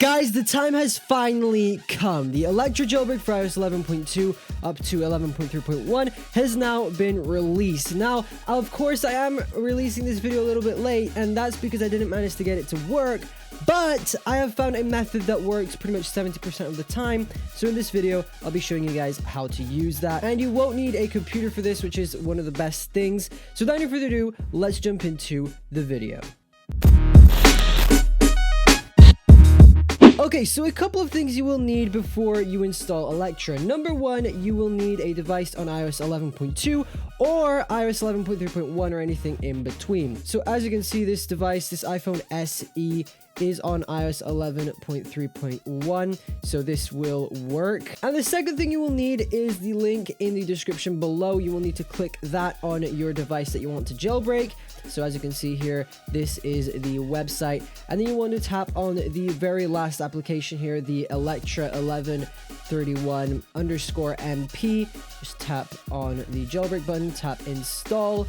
Guys, the time has finally come. The Electra jailbreak for iOS 11.2 up to 11.3.1 has now been released. Now, of course, I am releasing this video a little bit late, and that's because I didn't manage to get it to work, but I have found a method that works pretty much 70% of the time. So in this video, I'll be showing you guys how to use that. And you won't need a computer for this, which is one of the best things. So without any further ado, let's jump into the video. Okay, so a couple of things you will need before you install Electra. Number one, you will need a device on iOS 11.2 or iOS 11.3.1 or anything in between. So as you can see, this device, this iPhone SE, is on iOS 11.3.1, so this will work. And the second thing you will need is the link in the description below. You will need to click that on your device that you want to jailbreak. So as you can see here, this is the website, and then you want to tap on the very last application here, the Electra 1131_MP. Just tap on the jailbreak button, tap install,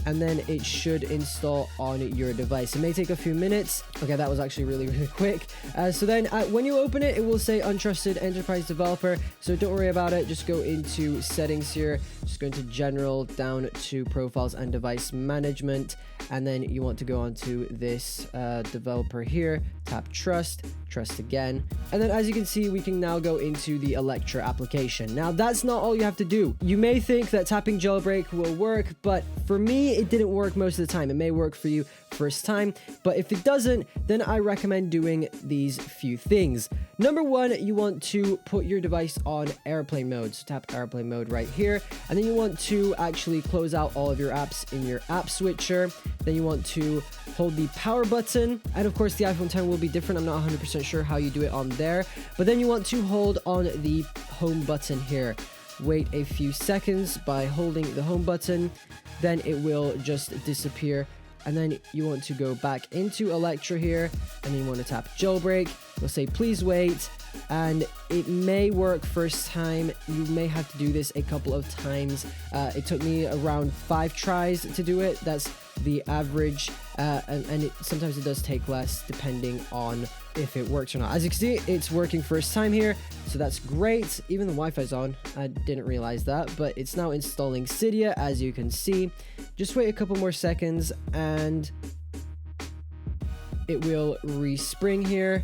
and then it should install on your device. It may take a few minutes. Okay, that was actually really quick. So then when you open it, it will say untrusted enterprise developer. So don't worry about it. Just go into settings here. Just go into general, down to profiles and device management. And then you want to go onto this developer here, tap trust again. And then as you can see, we can now go into the Electra application. Now that's not all you have to do. You may think that tapping jailbreak will work, but for me, it didn't work most of the time. It may work for you first time, but if it doesn't, then I recommend doing these few things. Number one, you want to put your device on airplane mode. So tap airplane mode right here, and then you want to actually close out all of your apps in your app switcher. Then you want to hold the power button, and of course the iPhone 10 will be different. I'm not 100% sure how you do it on there, but then you want to hold on the home button here. Wait a few seconds by holding the home button, then it will just disappear. And then you want to go back into Electra here, and then you want to tap jailbreak. It'll say please wait, and it may work first time. You may have to do this a couple of times. It took me around 5 tries to do it. That's the average, and sometimes it does take less depending on if it works or not. As you can see, it's working first time here, so that's great. Even the Wi-Fi's on. I didn't realize that, but it's now installing Cydia, as you can see. Just wait a couple more seconds and it will respring here.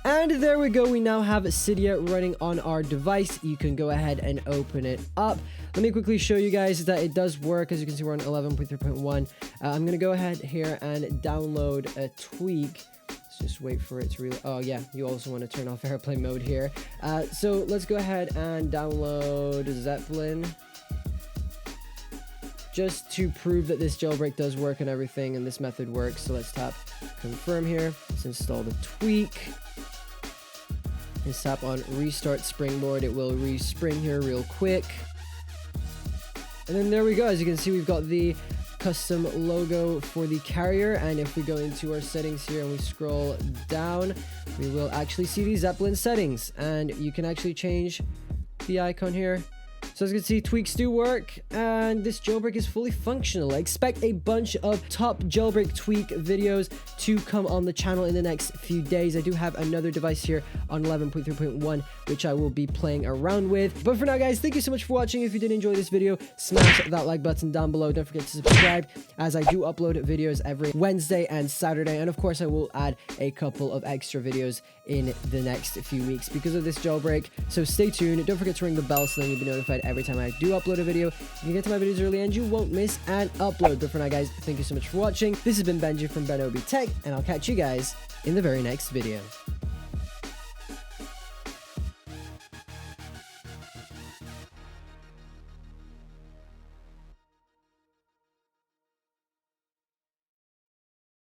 And there we go, we now have Cydia running on our device. You can go ahead and open it up. Let me quickly show you guys that it does work. As you can see, we're on 11.3.1. I'm going to go ahead here and download a tweak. Let's just wait for it to really... Oh yeah, you also want to turn off airplane mode here. So let's go ahead and download Zeppelin, just to prove that this jailbreak does work and everything, and this method works. So let's tap confirm here. Let's install the tweak. Let's tap on restart springboard. It will respring here real quick. And then there we go. As you can see, we've got the custom logo for the carrier. And if we go into our settings here and we scroll down, we will actually see the Zeppelin settings. And you can actually change the icon here. So as you can see, tweaks do work, and this jailbreak is fully functional. I expect a bunch of top jailbreak tweak videos to come on the channel in the next few days. I do have another device here on 11.3.1, which I will be playing around with. But for now, guys, thank you so much for watching. If you did enjoy this video, smash that like button down below. Don't forget to subscribe, as I do upload videos every Wednesday and Saturday. And of course, I will add a couple of extra videos in the next few weeks because of this jailbreak. So stay tuned. Don't forget to ring the bell so then you'll be notified every time I do upload a video. You can get to my videos early and you won't miss an upload. But for now, guys, thank you so much for watching. This has been Benji from BenObi Tech, and I'll catch you guys in the very next video.